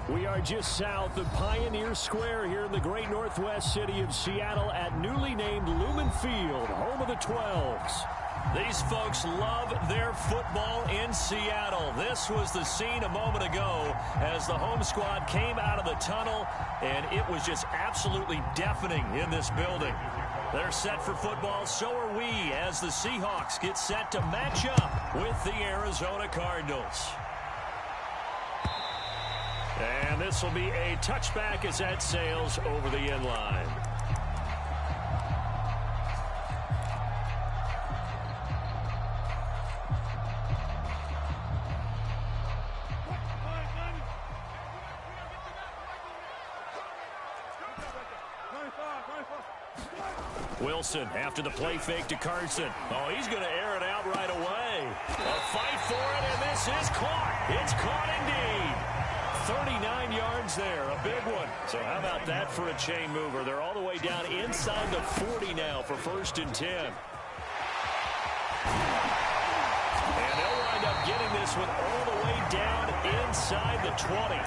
We are just south of Pioneer Square here in the great northwest city of Seattle at newly named Lumen Field, home of the 12s. These folks love their football in Seattle. This was the scene a moment ago as the home squad came out of the tunnel, and it was just absolutely deafening in this building. They're set for football, so are we, as the Seahawks get set to match up with the Arizona Cardinals. And this will be a touchback as that sails over the end line. Wilson after the play fake to Carson. Oh, he's going to air it out right away. A fight for it, and this is caught. It's caught indeed. 39 yards there, a big one. So how about that for a chain mover? They're all the way down inside the 40 now for 1st and 10. And they'll wind up getting this one all the way down inside the 20.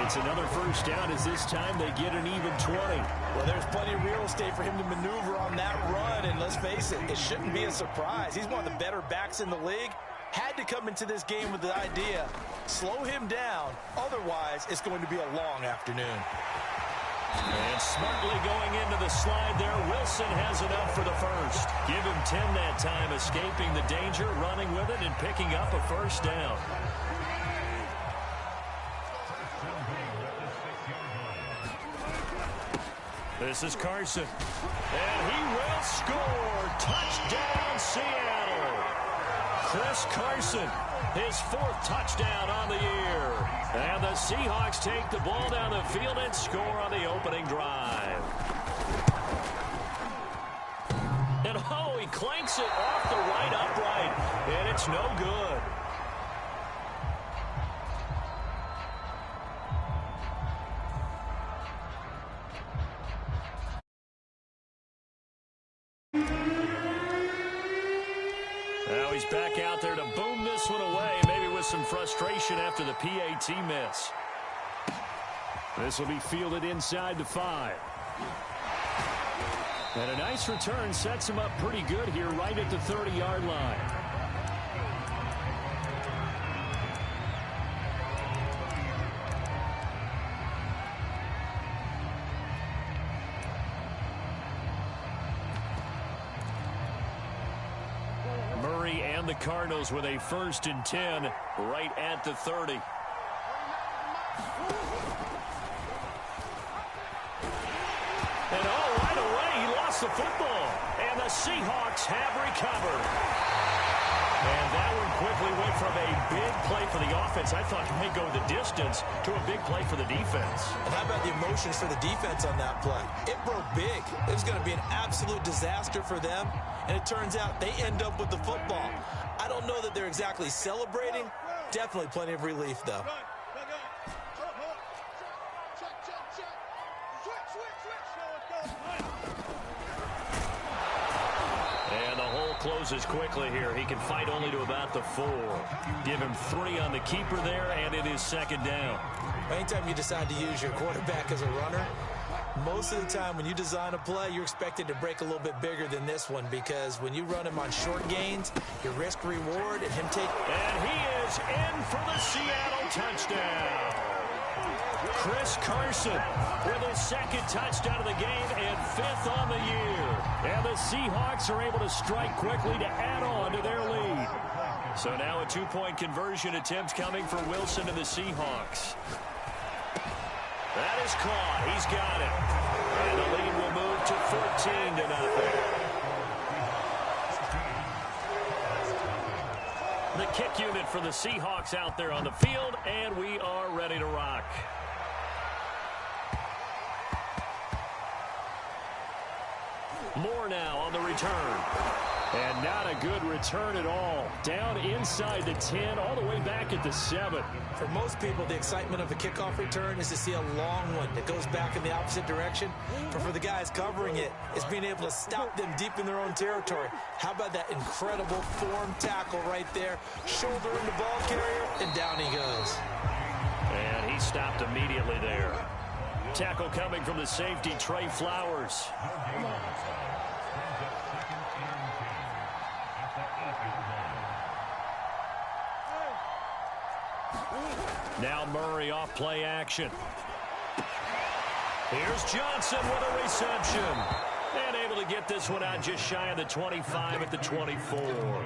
It's another 1st down as this time they get an even 20. Well, there's plenty of real estate for him to maneuver on that run, and let's face it, it shouldn't be a surprise. He's one of the better backs in the league. Had to come into this game with the idea, slow him down, otherwise it's going to be a long afternoon. And smartly going into the slide there, Wilson has enough for the 1st. Give him 10 that time, escaping the danger, running with it, and picking up a 1st down. This is Carson. And he will score. Touchdown, Seattle. Chris Carson, his 4th touchdown on the year. And the Seahawks take the ball down the field and score on the opening drive. And oh, he clanks it off the right upright. And it's no good. Now he's back out there to boom this one away, maybe with some frustration after the PAT miss. This will be fielded inside the 5. And a nice return sets him up pretty good here right at the 30-yard line. The Cardinals with a 1st and 10 right at the 30. And oh, right away he lost the football. And the Seahawks have recovered. And that one quickly went from a big play for the offense, I thought might go the distance, to a big play for the defense. And how about the emotions for the defense on that play? It broke big. It was going to be an absolute disaster for them. And it turns out they end up with the football. I don't know that they're exactly celebrating. Definitely plenty of relief, though. And the hole closes quickly here. He can fight only to about the 4. Give him 3 on the keeper there, and it is 2nd down. Anytime you decide to use your quarterback as a runner, most of the time when you design a play, you're expected to break a little bit bigger than this one, because when you run him on short gains, your risk reward and him take... And he is in for the Seattle touchdown. Chris Carson with his 2nd touchdown of the game and 5th on the year. And the Seahawks are able to strike quickly to add on to their lead. So now a 2-point conversion attempt coming for Wilson and the Seahawks. That is caught. He's got it. And the lead will move to 14-0. The kick unit for the Seahawks out there on the field, and we are ready to rock. More now on the return. And not a good return at all. Down inside the 10, all the way back at the 7. For most people, the excitement of a kickoff return is to see a long one that goes back in the opposite direction. But for the guys covering it, it's being able to stop them deep in their own territory. How about that incredible form tackle right there? Shoulder in the ball carrier, and down he goes. And he he's stopped immediately there. Tackle coming from the safety, Trey Flowers. Now Murray off play action. Here's Johnson with a reception. And able to get this one out just shy of the 25 at the 24.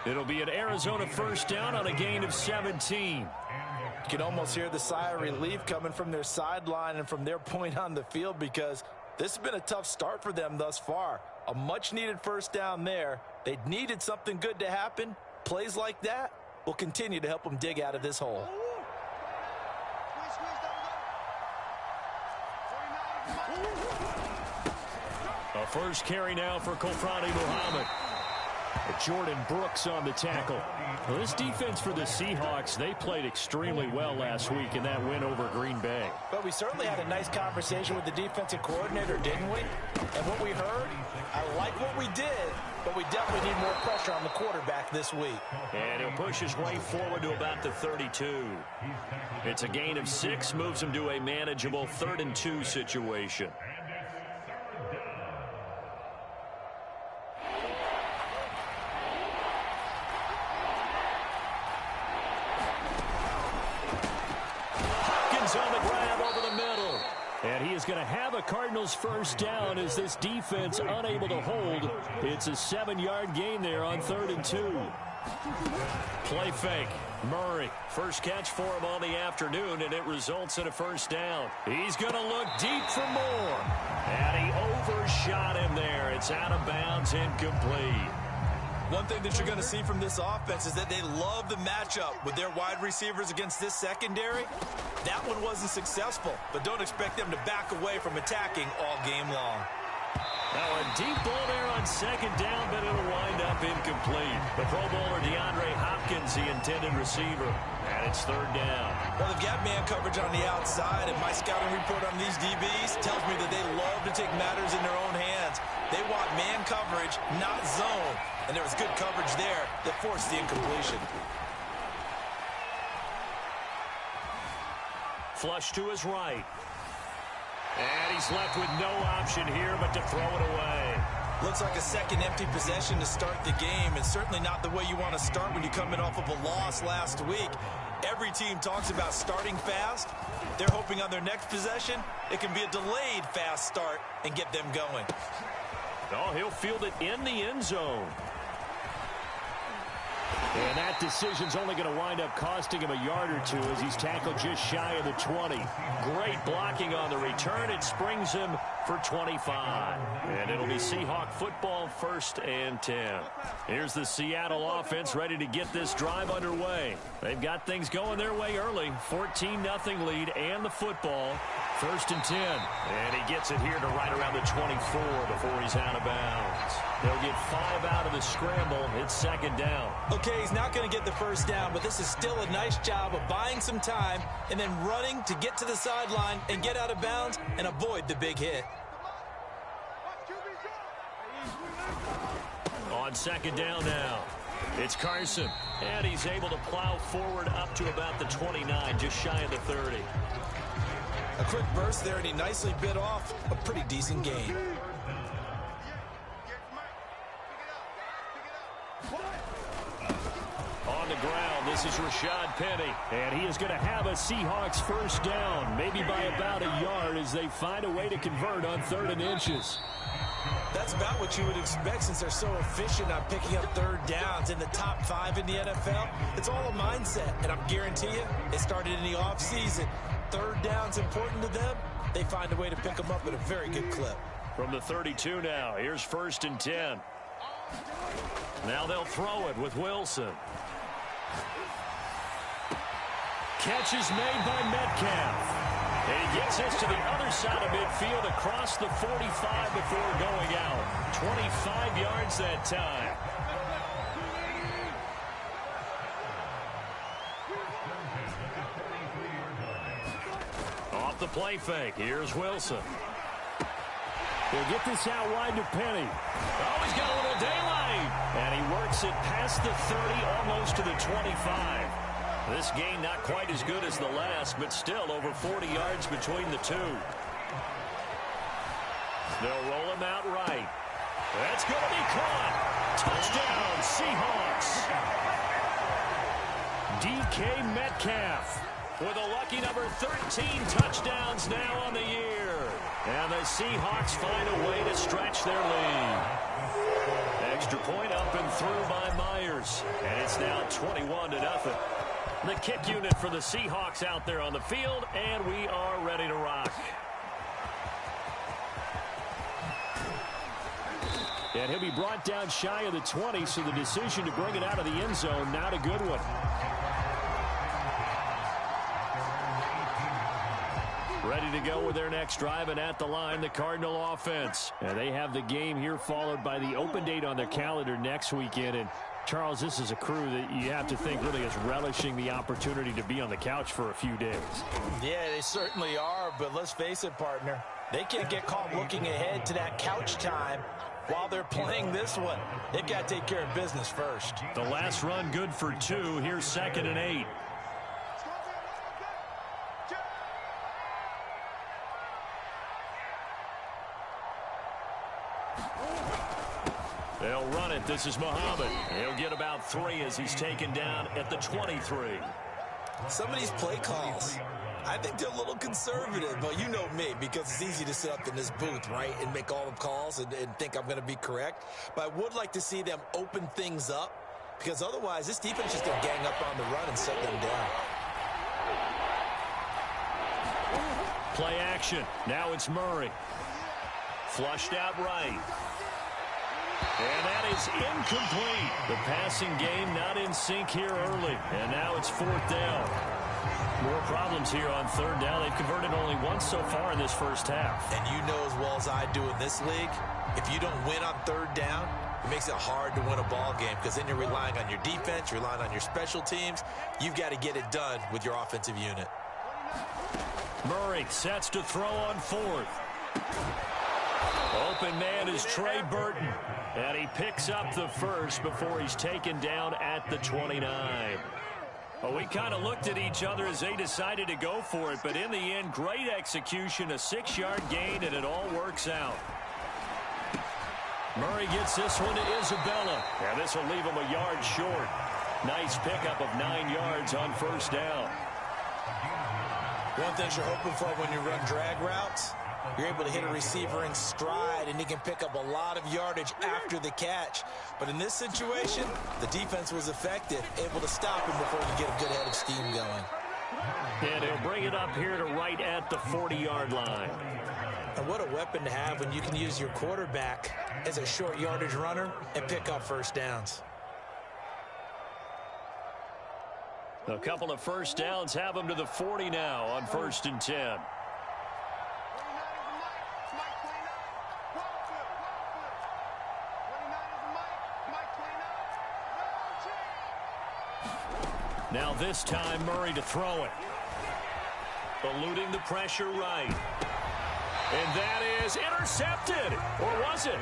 It'll be an Arizona first down on a gain of 17. You can almost hear the sigh of relief coming from their sideline and from their point on the field, because this has been a tough start for them thus far. A much-needed first down there. They needed something good to happen. Plays like that will continue to help them dig out of this hole. A first carry now for Kofrani Muhammad. Jordan Brooks on the tackle. Well, this defense for the Seahawks, they played extremely well last week in that win over Green Bay. But we certainly had a nice conversation with the defensive coordinator, didn't we? And what we heard, I like what we did, but we definitely need more pressure on the quarterback this week. And he'll push his way forward to about the 32. It's a gain of 6, moves him to a manageable 3rd and 2 situation. On the grab over the middle. And he is going to have a Cardinals first down as this defense unable to hold. It's a 7-yard gain there on 3rd and 2. Play fake. Murray, first catch for him on the afternoon, and it results in a first down. He's going to look deep for more. And he overshot him there. It's out of bounds, incomplete. One thing that you're going to see from this offense is that they love the matchup with their wide receivers against this secondary. That one wasn't successful, but don't expect them to back away from attacking all game long. Now a deep ball there on 2nd down, but it'll wind up incomplete. The Pro Bowler DeAndre Hopkins, the intended receiver, and it's 3rd down. Well, they've got man coverage on the outside, and my scouting report on these DBs tells me that they love to take matters in their own hands. They want man coverage, not zone. And there was good coverage there that forced the incompletion. Flush to his right. And he's left with no option here but to throw it away. Looks like a second empty possession to start the game, and certainly not the way you want to start when you're coming off of a loss last week. Every team talks about starting fast. They're hoping on their next possession it can be a delayed fast start and get them going. Oh, he'll field it in the end zone. And that decision's only going to wind up costing him a yard or 2 as he's tackled just shy of the 20. Great blocking on the return. It springs him for 25. And it'll be Seahawk football, 1st and 10. Here's the Seattle offense ready to get this drive underway. They've got things going their way early. 14-0 lead and the football. 1st and 10. And he gets it here to right around the 24 before he's out of bounds. They'll get 5 out of the scramble. It's 2nd down. Okay, he's not going to get the first down, but this is still a nice job of buying some time and then running to get to the sideline and get out of bounds and avoid the big hit. On 2nd down now, it's Carson. And he's able to plow forward up to about the 29, just shy of the 30. A quick burst there, and he nicely bit off a pretty decent gain. On the ground, this is Rashad Penny. And he is going to have a Seahawks first down, maybe by about a yard as they find a way to convert on 3rd and inches. That's about what you would expect since they're so efficient on picking up 3rd downs in the top 5 in the NFL. It's all a mindset, and I'm guarantee you it started in the offseason. 3rd down's important to them. They find a way to pick them up at a very good clip. From the 32 now, here's 1st and 10. Now they'll throw it with Wilson. Catch is made by Metcalf. And he gets this to the other side of midfield across the 45 before going out. 25 yards that time. Off the play fake. Here's Wilson. He'll get this out wide to Penny. Oh, he's got a little daylight. And he works it past the 30, almost to the 25. This game not quite as good as the last, but still over 40 yards between the two. They'll roll him out right. That's going to be caught. Touchdown, Seahawks. DK Metcalf with a lucky number 13 touchdowns now on the year. And the Seahawks find a way to stretch their lead. Extra point up and through by Myers. And it's now 21-0. The kick unit for the Seahawks out there on the field, and we are ready to rock. And he'll be brought down shy of the 20, so the decision to bring it out of the end zone, not a good one. Ready to go with their next drive, and at the line, the Cardinal offense. And they have the game here followed by the open date on their calendar next weekend. And Charles, this is a crew that you have to think really is relishing the opportunity to be on the couch for a few days. Yeah, they certainly are, but let's face it, partner. They can't get caught looking ahead to that couch time while they're playing this one. They've got to take care of business first. The last run good for 2. Here's 2nd and 8. They'll run it. This is Muhammad. He'll get about 3 as he's taken down at the 23. Some of these play calls, I think they're a little conservative, but you know me, because it's easy to sit up in this booth, right, and make all the calls and think I'm going to be correct. But I would like to see them open things up, because otherwise this defense is just going to gang up on the run and set them down. Play action. Now it's Murray. Flushed out right. And that is incomplete. The passing game not in sync here early. And now it's 4th down. More problems here on 3rd down. They've converted only once so far in this first half. And you know as well as I do in this league, if you don't win on 3rd down, it makes it hard to win a ball game, because then you're relying on your defense, you're relying on your special teams. You've got to get it done with your offensive unit. Murray sets to throw on 4th. Open man is Trey Burton. And he picks up the first before he's taken down at the 29. Well, we kind of looked at each other as they decided to go for it, but in the end, great execution, a 6-yard gain, and it all works out. Murray gets this one to Isabella. And this will leave him a yard short. Nice pickup of 9 yards on 1st down. One thing you're hoping for when you run drag routes, you're able to hit a receiver in stride, and he can pick up a lot of yardage after the catch. But in this situation, the defense was effective, able to stop him before he could get a good head of steam going. And he'll bring it up here to right at the 40-yard line. And what a weapon to have when you can use your quarterback as a short yardage runner and pick up 1st downs. A couple of 1st downs have him to the 40 now on 1st and 10. Now this time, Murray to throw it. Eluding the pressure right. And that is intercepted. Or was it?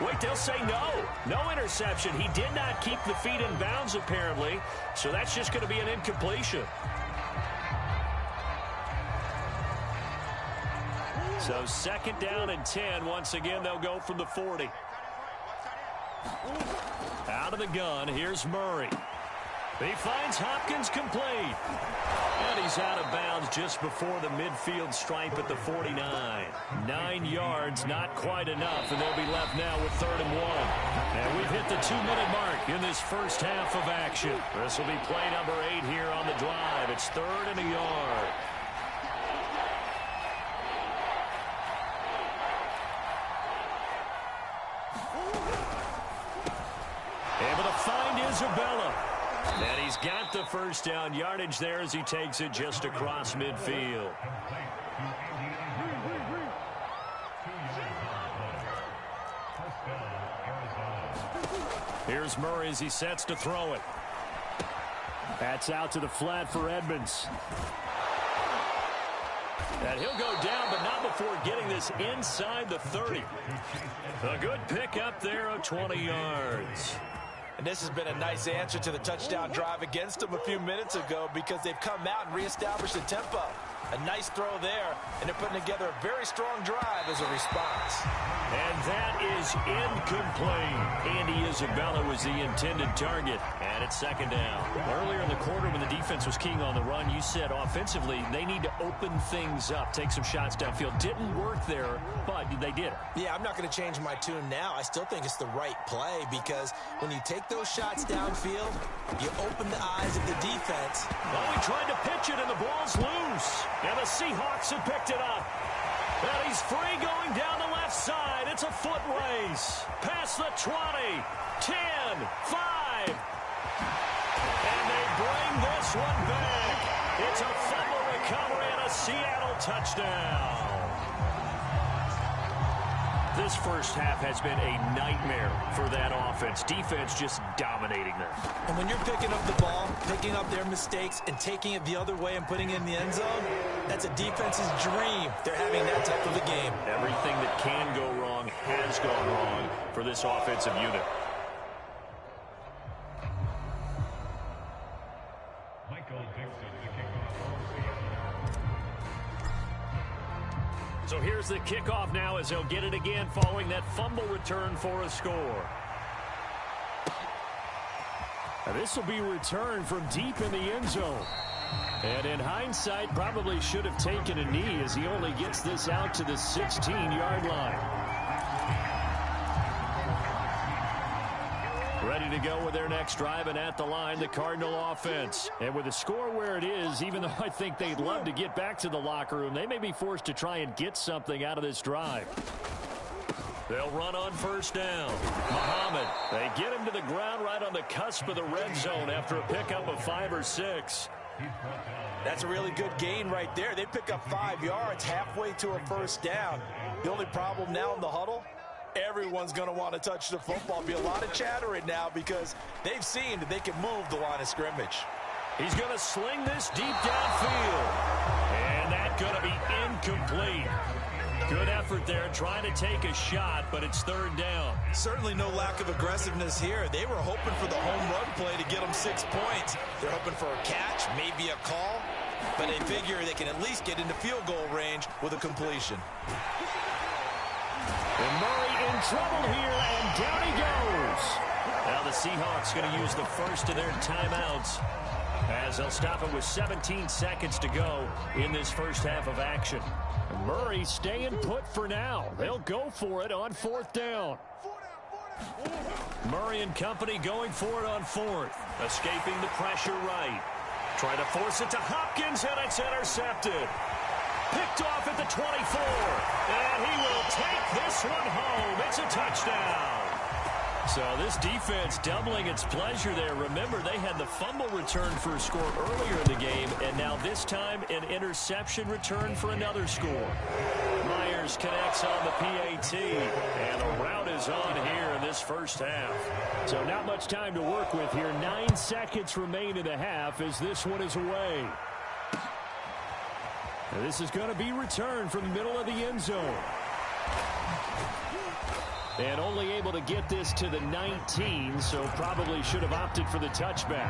Wait, they'll say no. No interception. He did not keep the feet in bounds, apparently. So that's just going to be an incompletion. So 2nd down and 10. Once again, they'll go from the 40. Out of the gun, here's Murray. He finds Hopkins complete. And he's out of bounds just before the midfield stripe at the 49. 9 yards, not quite enough, and they'll be left now with 3rd and 1. And we've hit the 2-minute mark in this first half of action. This will be play number 8 here on the drive. It's 3rd and a yard. Able to find Isabella. And he's got the 1st down yardage there as he takes it just across midfield. Here's Murray as he sets to throw it. That's out to the flat for Edmonds. And he'll go down, but not before getting this inside the 30. A good pickup there of 20 yards. And this has been a nice answer to the touchdown drive against them a few minutes ago because they've come out and reestablished the tempo. A nice throw there, and they're putting together a very strong drive as a response. And that is incomplete. Andy Isabella was the intended target, and it's second down. Earlier in the quarter when the defense was keying on the run, you said offensively they need to open things up, take some shots downfield. Didn't work there, but they did. Yeah, I'm not going to change my tune now. I still think it's the right play because when you take those shots downfield, you open the eyes of the defense. Well, he tried to pitch it, and the ball's loose. And the Seahawks have picked it up. And he's free going down the left side. It's a foot race. Past the 20, 10, 5. And they bring this one back. It's a fumble recovery and a Seattle touchdown. This first half has been a nightmare for that offense. Defense just dominating them. And when you're picking up the ball, picking up their mistakes, and taking it the other way and putting it in the end zone, that's a defense's dream. They're having that type of a game. Everything that can go wrong has gone wrong for this offensive unit. So here's the kickoff now as they'll get it again following that fumble return for a score. Now this will be returned from deep in the end zone. And in hindsight, probably should have taken a knee as he only gets this out to the 16-yard line. Ready to go with their next drive, and at the line, the Cardinal offense. And with the score where it is, even though I think they'd love to get back to the locker room, they may be forced to try and get something out of this drive. They'll run on first down. Muhammad, they get him to the ground right on the cusp of the red zone after a pickup of 5 or 6. That's a really good gain right there. They pick up 5 yards halfway to a first down. The only problem now in the huddle, everyone's going to want to touch the football. Be a lot of chattering now because they've seen that they can move the line of scrimmage. He's going to sling this deep downfield. And that's going to be incomplete. Good effort there trying to take a shot, but it's third down. Certainly no lack of aggressiveness here. They were hoping for the home run play to get them 6 points. They're hoping for a catch, maybe a call, but they figure they can at least get into field goal range with a completion. And Murray in trouble here, and down he goes. Now the Seahawks going to use the first of their timeouts as they'll stop it with 17 seconds to go in this first half of action. And Murray staying put for now. They'll go for it on fourth down. Murray and company going for it on fourth. Escaping the pressure right. Trying to force it to Hopkins, and it's intercepted. Picked off at the 24, and he will take this one home. It's a touchdown. So this defense doubling its pleasure there. Remember, they had the fumble return for a score earlier in the game, and now this time an interception return for another score. Myers connects on the PAT, and a rout is on here in this first half. So not much time to work with here. 9 seconds remain in the half as this one is away. This is going to be returned from the middle of the end zone. And only able to get this to the 19, so probably should have opted for the touchback.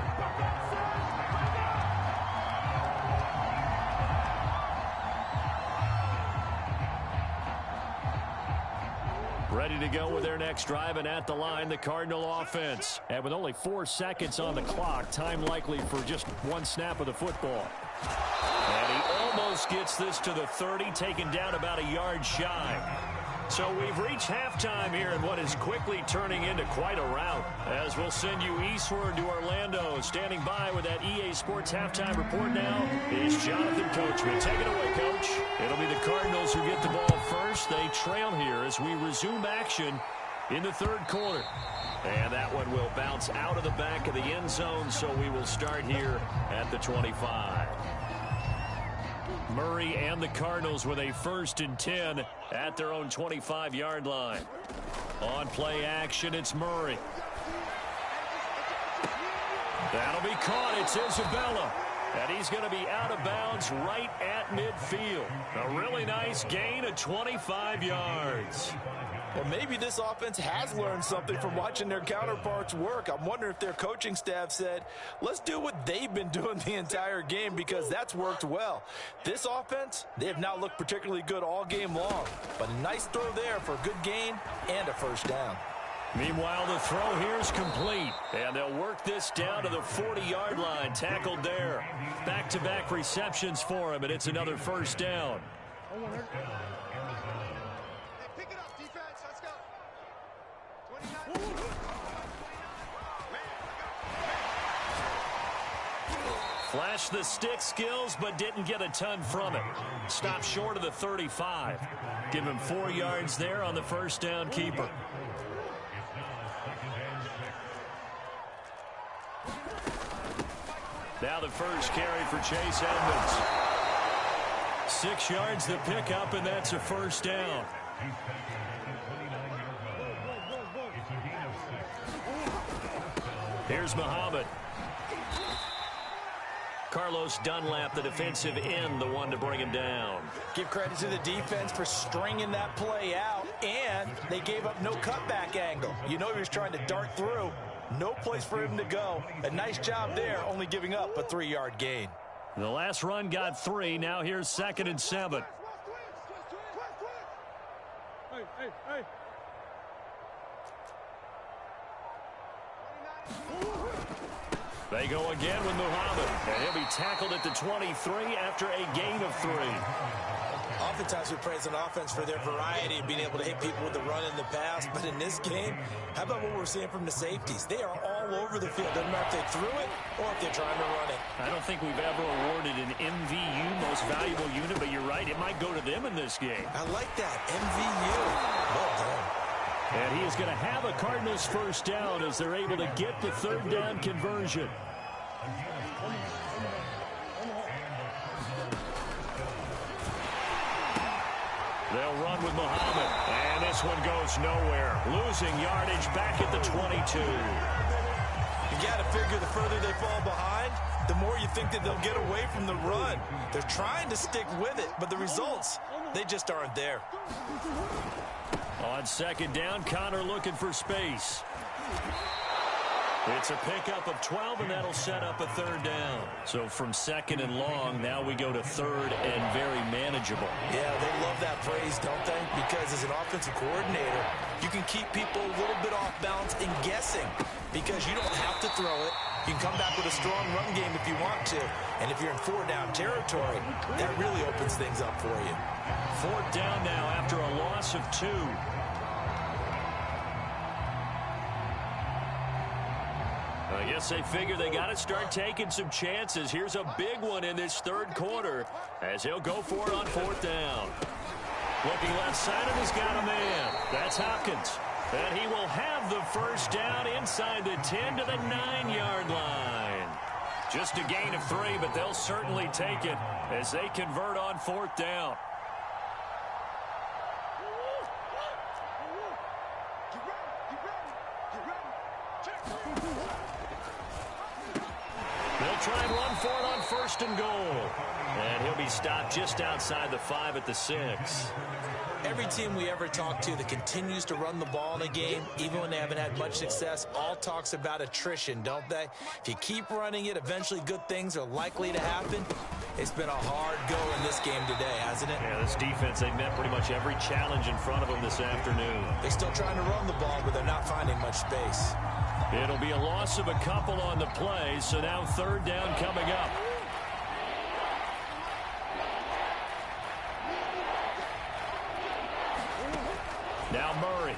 Ready to go with their next drive, and at the line, the Cardinal offense. And with only 4 seconds on the clock, time likely for just one snap of the football. And he almost gets this to the 30, taken down about a yard shy. So we've reached halftime here in what is quickly turning into quite a rout. As we'll send you eastward to Orlando. Standing by with that EA Sports halftime report now is Jonathan Coachman. Take it away, Coach. It'll be the Cardinals who get the ball first. They trail here as we resume action in the third quarter. And that one will bounce out of the back of the end zone, so we will start here at the 25. Murray and the Cardinals with a 1st and 10 at their own 25-yard line. On play action, it's Murray. That'll be caught. It's Isabella. And he's going to be out of bounds right at midfield. A really nice gain of 25 yards. Well, maybe this offense has learned something from watching their counterparts work. I'm wondering if their coaching staff said, let's do what they've been doing the entire game, because that's worked well. This offense, they have not looked particularly good all game long, but a nice throw there for a good gain and a first down. Meanwhile, the throw here is complete, and they'll work this down to the 40-yard line, tackled there. Back-to-back receptions for him, and it's another first down. Pick it up, defense. Let's go. 29. Flashed the stick skills, but didn't get a ton from it. Stopped short of the 35. Give him 4 yards there on the first down keeper. Now the first carry for Chase Edmonds. 6 yards the pickup, and that's a first down. Here's Muhammad. Carlos Dunlap, the defensive end, the one to bring him down. Give credit to the defense for stringing that play out, and they gave up no cutback angle. You know he was trying to dart through. No place for him to go. A nice job there, only giving up a 3-yard gain. The last run got 3. Now here's 2nd and 7. Hey. They go again with Muhammad, and he'll be tackled at the 23 after a gain of 3. Oftentimes we praise an offense for their variety of being able to hit people with the run and the pass, but in this game, how about what we're seeing from the safeties? They are all over the field. Doesn't matter if they threw it or if they're trying to run it. I don't think we've ever awarded an MVU, most valuable unit, but you're right, it might go to them in this game. I like that, MVU. Well done. And he is going to have a Cardinals first down as they're able to get the 3rd down conversion. They'll run with Muhammad, and this one goes nowhere. Losing yardage back at the 22. You got to figure the further they fall behind, the more you think that they'll get away from the run. They're trying to stick with it, but the results, they just aren't there. On 2nd down, Connor looking for space. It's a pickup of 12, and that'll set up a 3rd down. So from 2nd and long, now we go to 3rd and very manageable. Yeah, they love that phrase, don't they? Because as an offensive coordinator, you can keep people a little bit off balance and guessing, because you don't have to throw it. You can come back with a strong run game if you want to. And if you're in 4-down territory, that really opens things up for you. 4th down now after a loss of 2. I guess they figure they got to start taking some chances. Here's a big one in this 3rd quarter as he'll go for it on 4th down. Looking left side, and he's got a man. That's Hopkins. And he will have the first down inside the 10 to the 9-yard line. Just a gain of 3, but they'll certainly take it as they convert on 4th down. They'll try and run for it on 1st and goal. And he'll be stopped just outside the 5 at the 6. Every team we ever talk to that continues to run the ball in a game, even when they haven't had much success, all talks about attrition, don't they? If you keep running it, eventually good things are likely to happen. It's been a hard go in this game today, hasn't it? Yeah, this defense, they met pretty much every challenge in front of them this afternoon. They're still trying to run the ball, but they're not finding much space. It'll be a loss of a couple on the play, so now 3rd down coming up. Now Murray.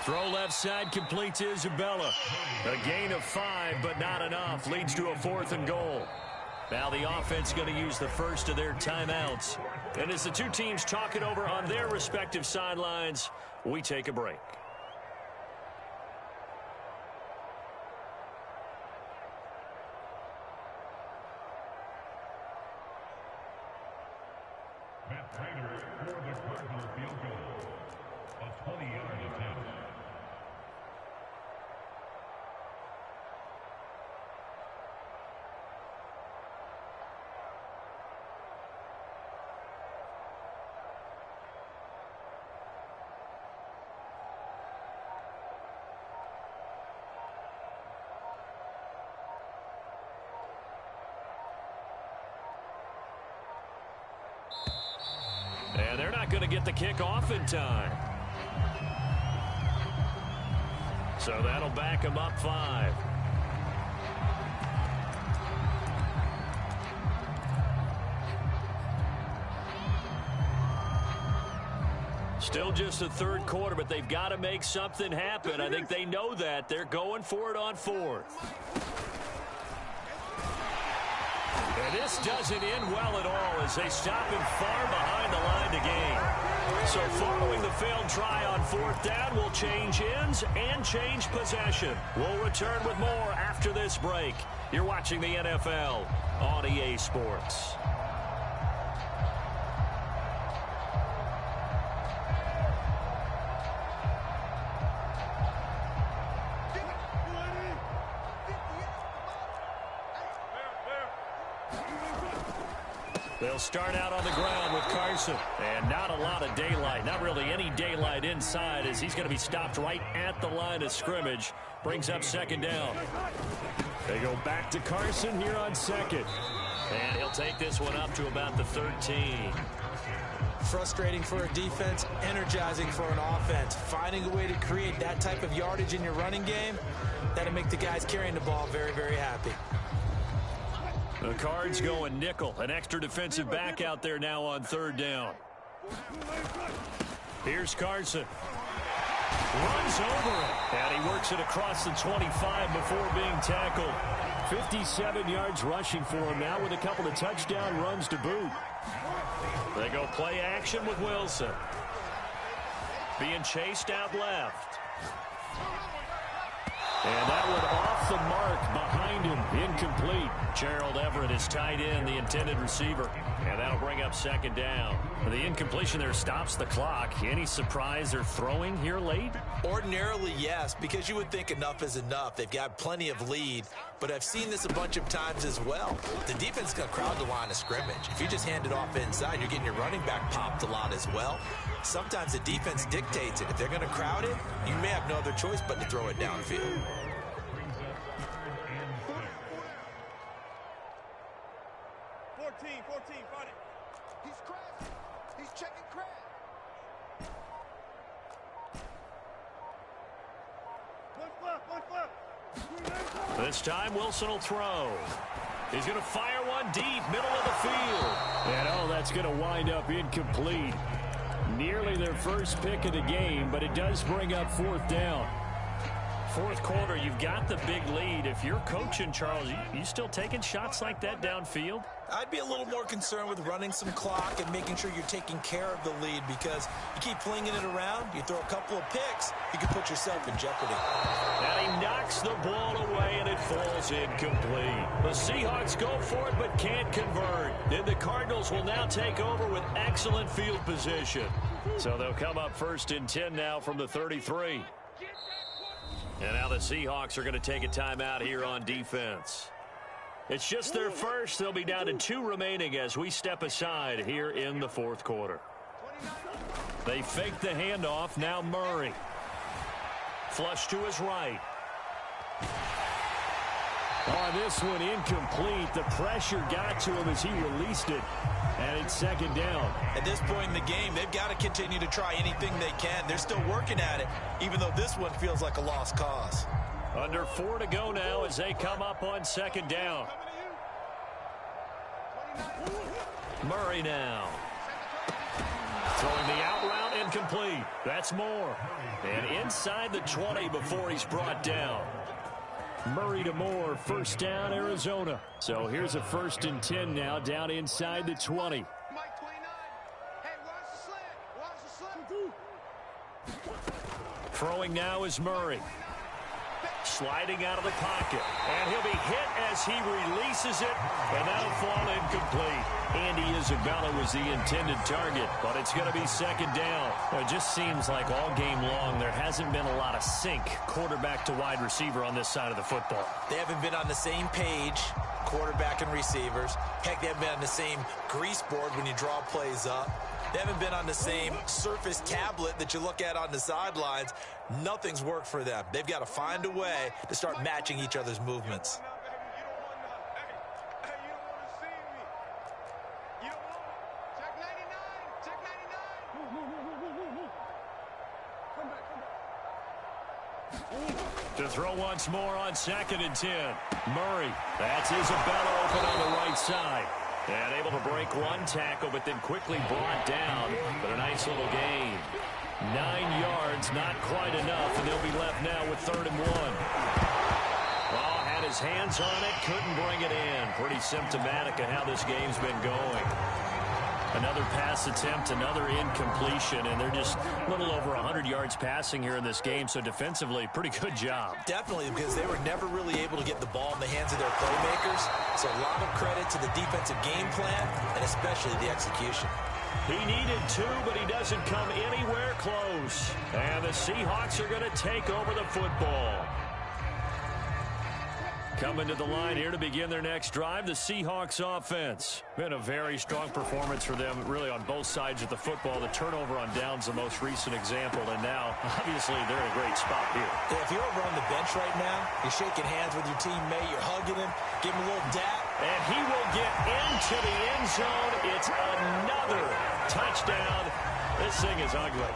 Throw left side, complete to Isabella. A gain of 5, but not enough. Leads to a 4th and goal. Now the offense going to use the first of their timeouts. And as the two teams talk it over on their respective sidelines, we take a break. And they're not going to get the kick off in time. So that'll back them up 5. Still just the third quarter, but they've got to make something happen. I think they know that. They're going for it on 4th. And this doesn't end well at all as they stop him far behind the line to gain. So following the failed try on 4th down, we'll change ends and change possession. We'll return with more after this break. You're watching the NFL on EA Sports. They'll start out on the ground with Carson. And not a lot of daylight. Not really any daylight inside as he's going to be stopped right at the line of scrimmage. Brings up 2nd down. They go back to Carson here on 2nd. And he'll take this one up to about the 13. Frustrating for a defense, energizing for an offense. Finding a way to create that type of yardage in your running game, that'll make the guys carrying the ball very, very happy. The Cards going nickel. An extra defensive back out there now on 3rd down. Here's Carson. Runs over it. And he works it across the 25 before being tackled. 57 yards rushing for him now with a couple of touchdown runs to boot. They go play action with Wilson. Being chased out left. And that one off the mark behind him. Incomplete. Gerald Everett is tied in, the intended receiver. And that'll bring up 2nd down. The incompletion there stops the clock. Any surprise they're throwing here late? Ordinarily, yes, because you would think enough is enough. They've got plenty of lead, but I've seen this a bunch of times as well. The defense is going to crowd the line of scrimmage. If you just hand it off inside, you're getting your running back popped a lot as well. Sometimes the defense dictates it. If they're going to crowd it, you may have no other choice but to throw it downfield. 14, find it. He's crashing. He's checking crash. One flip. This time Wilson will throw. He's going to fire one deep, middle of the field. And oh, that's going to wind up incomplete. Nearly their first pick of the game, but it does bring up 4th down. 4th quarter, you've got the big lead. If you're coaching, Charles, you still taking shots like that downfield? I'd be a little more concerned with running some clock and making sure you're taking care of the lead, because you keep flinging it around, you throw a couple of picks, you can put yourself in jeopardy. And he knocks the ball away, and it falls incomplete. The Seahawks go for it, but can't convert. Then the Cardinals will now take over with excellent field position. So they'll come up 1st and 10 now from the 33. And now the Seahawks are going to take a timeout here on defense. It's just their first. They'll be down to 2 remaining as we step aside here in the 4th quarter. They fake the handoff. Now Murray. Flush to his right. On this one, incomplete. The pressure got to him as he released it. And it's 2nd down. At this point in the game, they've got to continue to try anything they can. They're still working at it, even though this one feels like a lost cause. Under 4 to go now as they come up on 2nd down. Murray now. Throwing the out route, incomplete. That's Moore. And inside the 20 before he's brought down. Murray to Moore, 1st down, Arizona. So here's a 1st and 10 now, down inside the 20. Mike 29. Hey, watch the slant. Throwing now is Murray. Sliding out of the pocket. And he'll be hit as he releases it. And that'll fall incomplete. Andy Isabella was the intended target, but it's going to be 2nd down. It just seems like all game long there hasn't been a lot of sync quarterback to wide receiver on this side of the football. They haven't been on the same page, quarterback and receivers. Heck, they haven't been on the same grease board when you draw plays up. They haven't been on the same surface tablet that you look at on the sidelines. Nothing's worked for them. They've got to find a way to start matching each other's movements. To throw once more on 2nd and 10. Murray. That's Isabella open on the right side. And able to break one tackle, but then quickly brought down. But a nice little gain. 9 yards, not quite enough, and they'll be left now with 3rd and 1. Oh, had his hands on it, couldn't bring it in. Pretty symptomatic of how this game's been going. Another pass attempt, another incompletion, and they're just a little over 100 yards passing here in this game, so defensively, pretty good job. Definitely, because they were never really able to get the ball in the hands of their playmakers, so a lot of credit to the defensive game plan, and especially the execution. He needed 2, but he doesn't come anywhere close. And the Seahawks are going to take over the football. Coming to the line here to begin their next drive, the Seahawks offense. Been a very strong performance for them, really on both sides of the football. The turnover on downs, the most recent example, and now, obviously, they're in a great spot here. Yeah, if you're over on the bench right now, you're shaking hands with your teammate, you're hugging him, give him a little dap. And he will get into the end zone. It's another touchdown. This thing is ugly.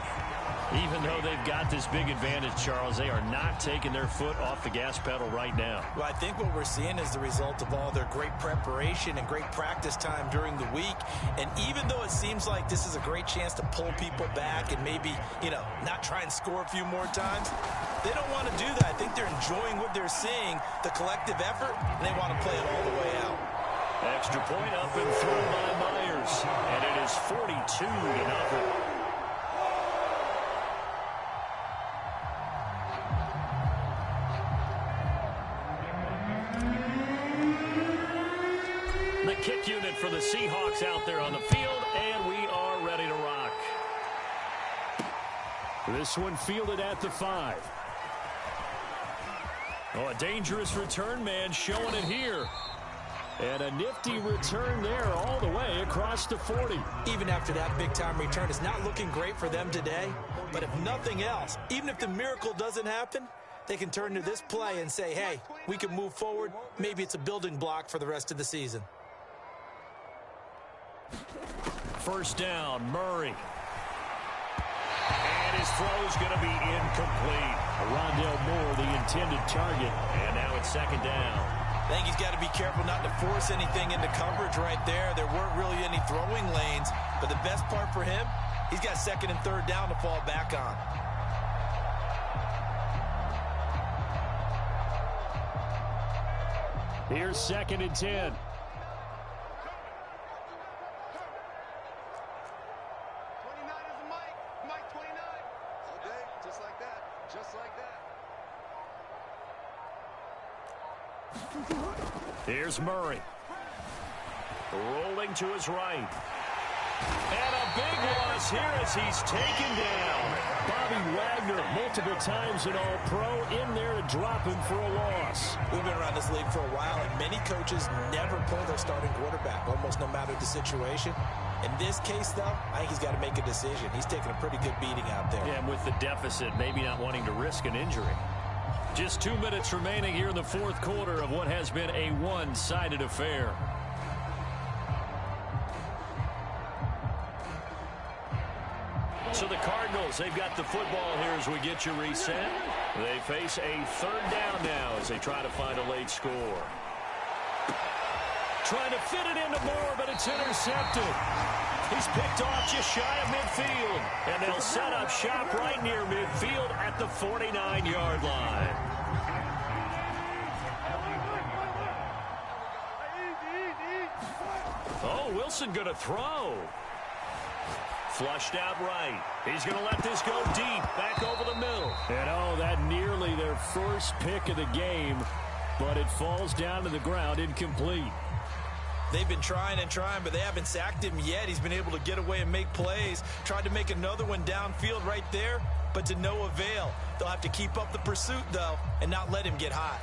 Even though they've got this big advantage, Charles, they are not taking their foot off the gas pedal right now. Well, I think what we're seeing is the result of all their great preparation and great practice time during the week. And even though it seems like this is a great chance to pull people back and maybe, not try and score a few more times, they don't want to do that. I think they're enjoying what they're seeing, the collective effort, and they want to play it all the way out. Extra point up and through by Myers. And it is 42-0. The kick unit for the Seahawks out there on the field, and we are ready to rock. This one fielded at the 5. Oh, a dangerous return man showing it here. And a nifty return there all the way across the 40. Even after that big-time return, it's not looking great for them today. But if nothing else, even if the miracle doesn't happen, they can turn to this play and say, hey, we can move forward. Maybe it's a building block for the rest of the season. First down, Murray. And his throw is going to be incomplete. Rondale Moore, the intended target. And now it's 2nd down. I think he's got to be careful not to force anything into coverage right there. There weren't really any throwing lanes. But the best part for him, he's got 2nd and 3rd down to fall back on. Here's 2nd and 10. Here's Murray. Rolling to his right. And a big loss here as he's taken down. Bobby Wagner, multiple times an All-Pro, in there to drop him for a loss. We've been around this league for a while, and many coaches never pull their starting quarterback, almost no matter the situation. In this case, though, I think he's got to make a decision. He's taking a pretty good beating out there. Yeah, and with the deficit, maybe not wanting to risk an injury. Just 2 minutes remaining here in the 4th quarter of what has been a one-sided affair. So the Cardinals, they've got the football here as we get you reset. They face a 3rd down now as they try to find a late score. Trying to fit it into Moore, but it's intercepted. He's picked off just shy of midfield. And they'll set up shop right near midfield at the 49-yard line. Oh, Wilson going to throw. Flushed out right. He's going to let this go deep, back over the middle. And oh, that nearly their first pick of the game, but it falls down to the ground incomplete. They've been trying and trying, but they haven't sacked him yet. He's been able to get away and make plays. Tried to make another one downfield right there, but to no avail. They'll have to keep up the pursuit, though, and not let him get hot.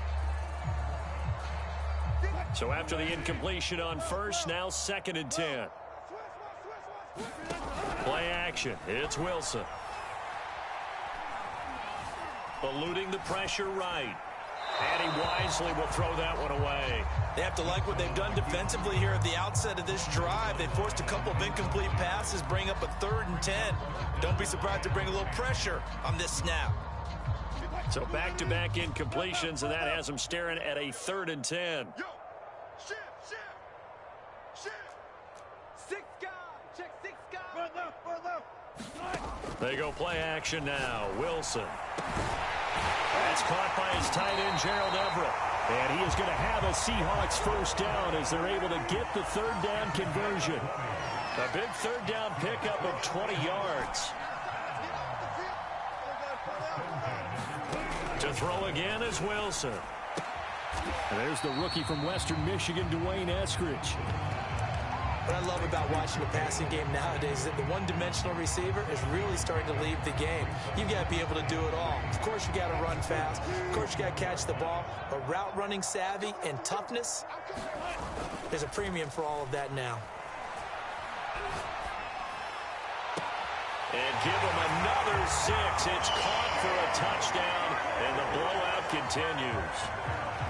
So after the incompletion on first, now 2nd and 10. Play action. It's Wilson. Eluding the pressure right. And he wisely will throw that one away. They have to like what they've done defensively here at the outset of this drive. They forced a couple of incomplete passes, bring up a 3rd and 10. Don't be surprised to bring a little pressure on this snap. So back-to-back incompletions, and that has them staring at a 3rd and 10. Yo, shift. Six guys. Check 6 guys. Run left. They go play action now. Wilson. That's caught by his tight end, Gerald Everett. And he is going to have a Seahawks first down as they're able to get the 3rd down conversion. A big 3rd down pickup of 20 yards. To throw again is Wilson. And there's the rookie from Western Michigan, Dwayne Eskridge. What I love about watching the passing game nowadays is that the one-dimensional receiver is really starting to leave the game. You've got to be able to do it all. Of course, you got to run fast. Of course, you got to catch the ball. But route running savvy and toughness, there's a premium for all of that now. And give him another 6. It's caught for a touchdown, and the blowout continues.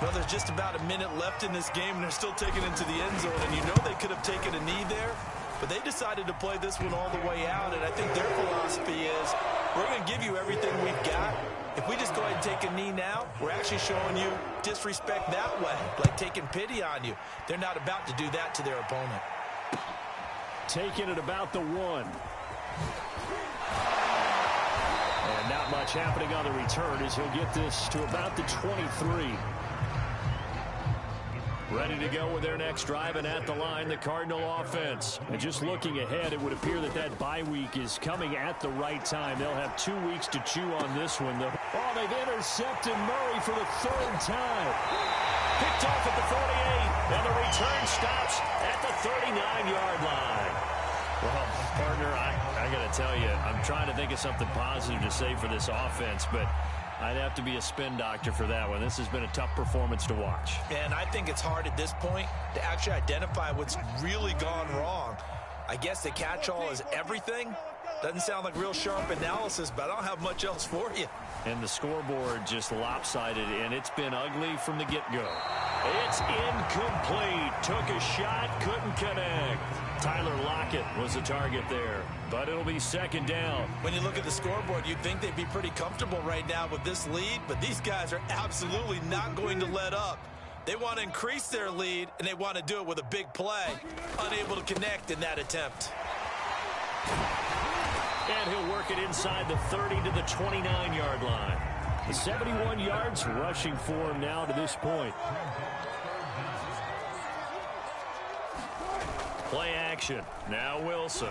Well, there's just about a minute left in this game, and they're still taking it to the end zone. And you know they could have taken a knee there, but they decided to play this one all the way out. And I think their philosophy is, we're going to give you everything we've got. If we just go ahead and take a knee now, we're actually showing you disrespect that way, like taking pity on you. They're not about to do that to their opponent. Taking it about the 1. And not much happening on the return as he'll get this to about the 23. Ready to go with their next drive, and at the line, the Cardinal offense. And just looking ahead, it would appear that that bye week is coming at the right time. They'll have 2 weeks to chew on this one. Oh, they've intercepted Murray for the 3rd time. Picked off at the 48, and the return stops at the 39-yard line. Well, partner, I got to tell you, I'm trying to think of something positive to say for this offense, but I'd have to be a spin doctor for that one. This has been a tough performance to watch. And I think it's hard at this point to actually identify what's really gone wrong. I guess the catch-all is everything. Doesn't sound like real sharp analysis, but I don't have much else for you. And the scoreboard just lopsided, and it's been ugly from the get-go. It's incomplete. Took a shot, couldn't connect. Tyler Lockett was the target there, but it'll be 2nd down. When you look at the scoreboard, you'd think they'd be pretty comfortable right now with this lead, but these guys are absolutely not going to let up. They want to increase their lead, and they want to do it with a big play. Unable to connect in that attempt. And he'll work it inside the 30 to the 29-yard line. 71 yards rushing for him now to this point. Play action. Now Wilson.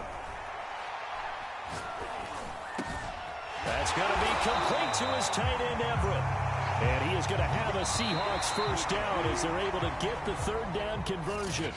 That's going to be complete to his tight end, Everett. And he is going to have a Seahawks first down as they're able to get the 3rd down conversion.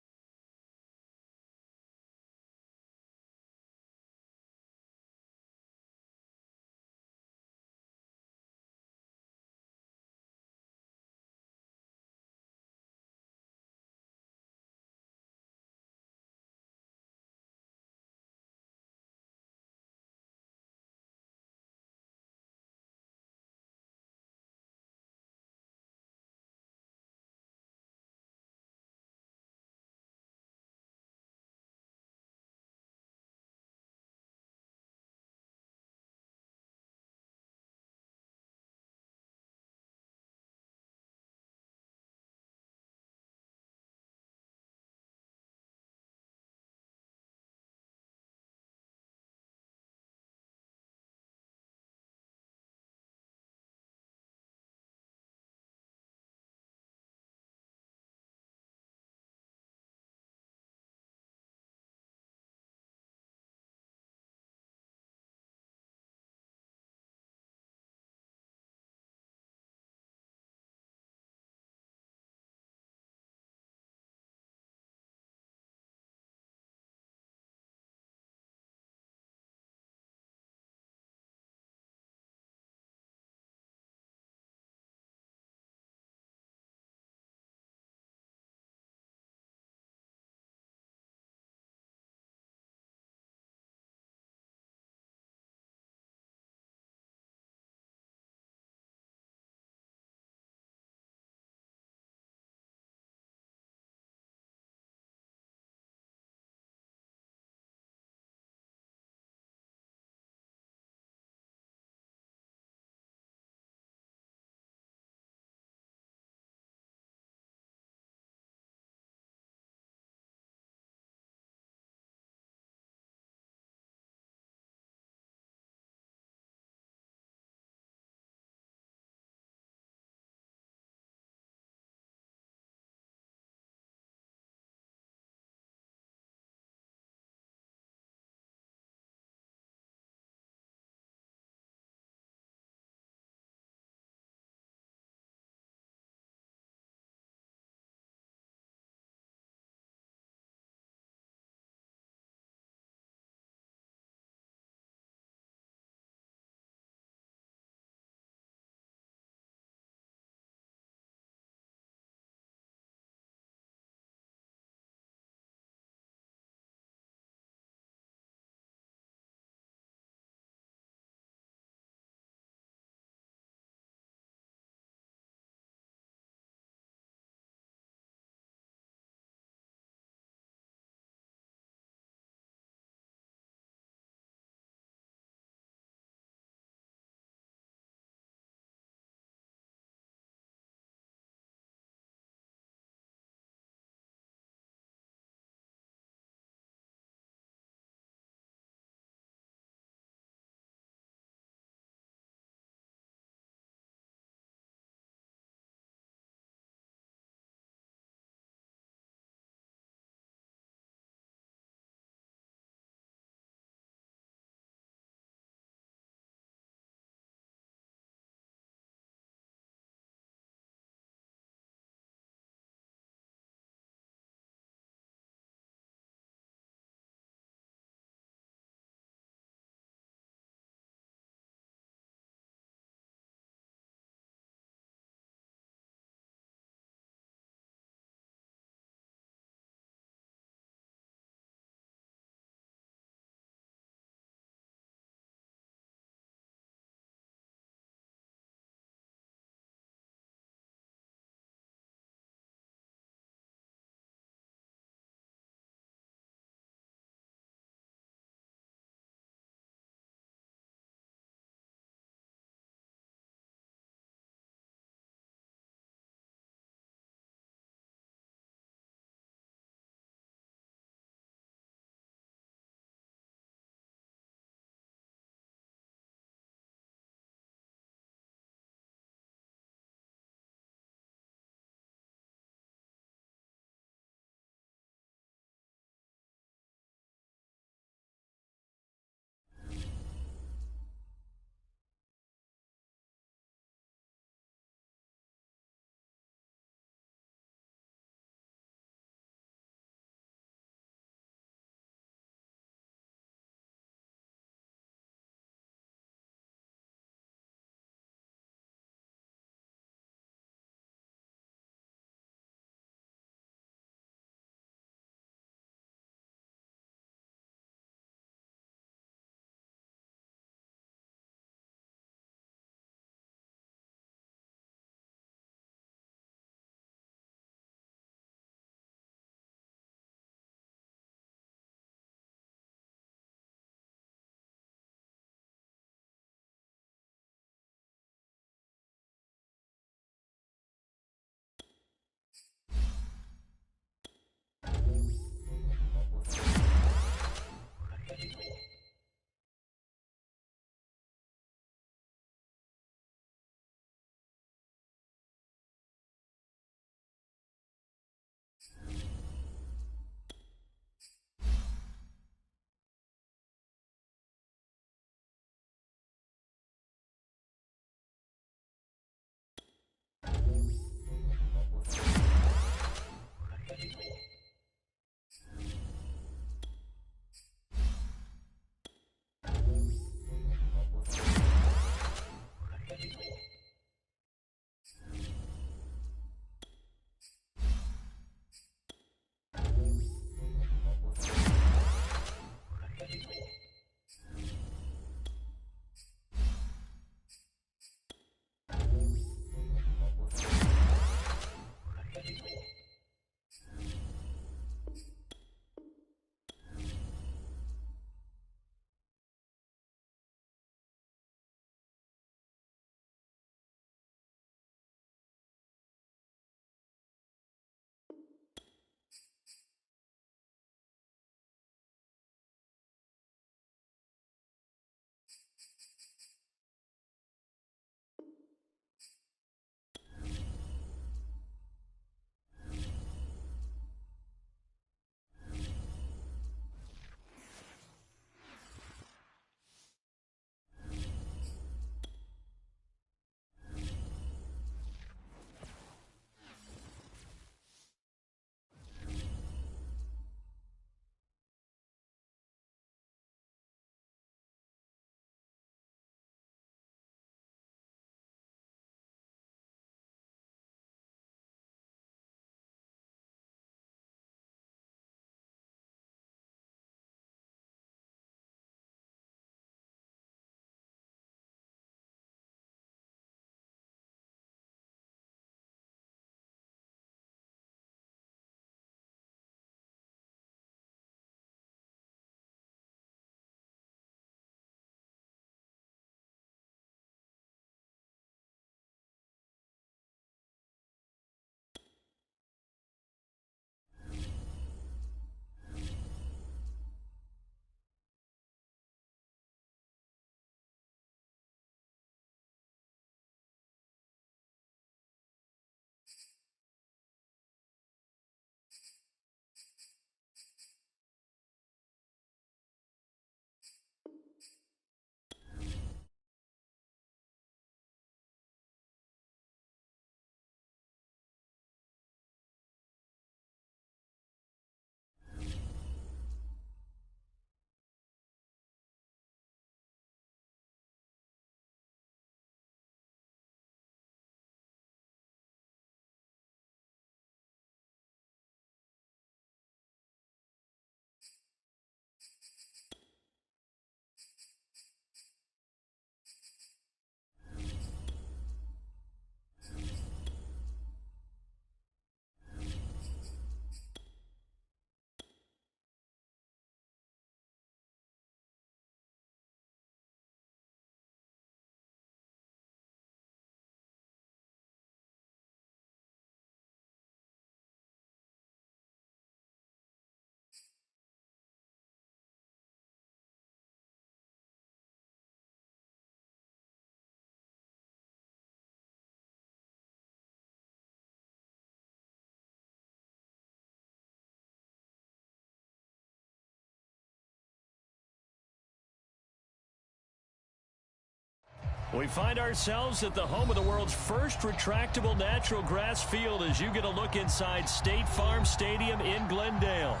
We find ourselves at the home of the world's first retractable natural grass field as you get a look inside State Farm Stadium in Glendale.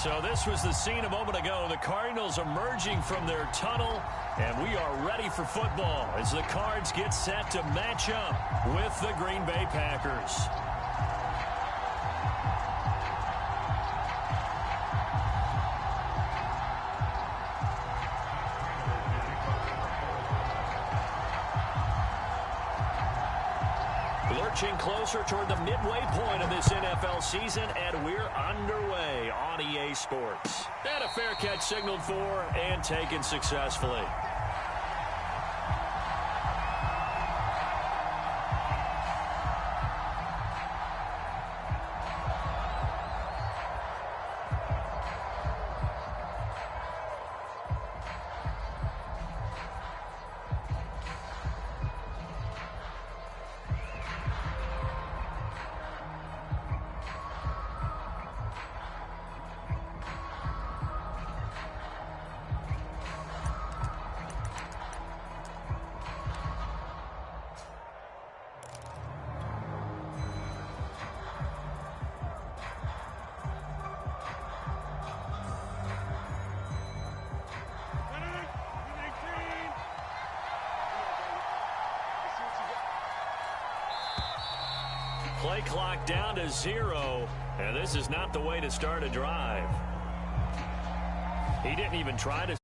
So this was the scene a moment ago. The Cardinals emerging from their tunnel, and we are ready for football as the Cards get set to match up with the Green Bay Packers. Lurching closer toward the midway point of this NFL season, and we're underway on EA Sports. And a fair catch signaled for and taken successfully. Play clock down to 0, and this is not the way to start a drive. He didn't even try to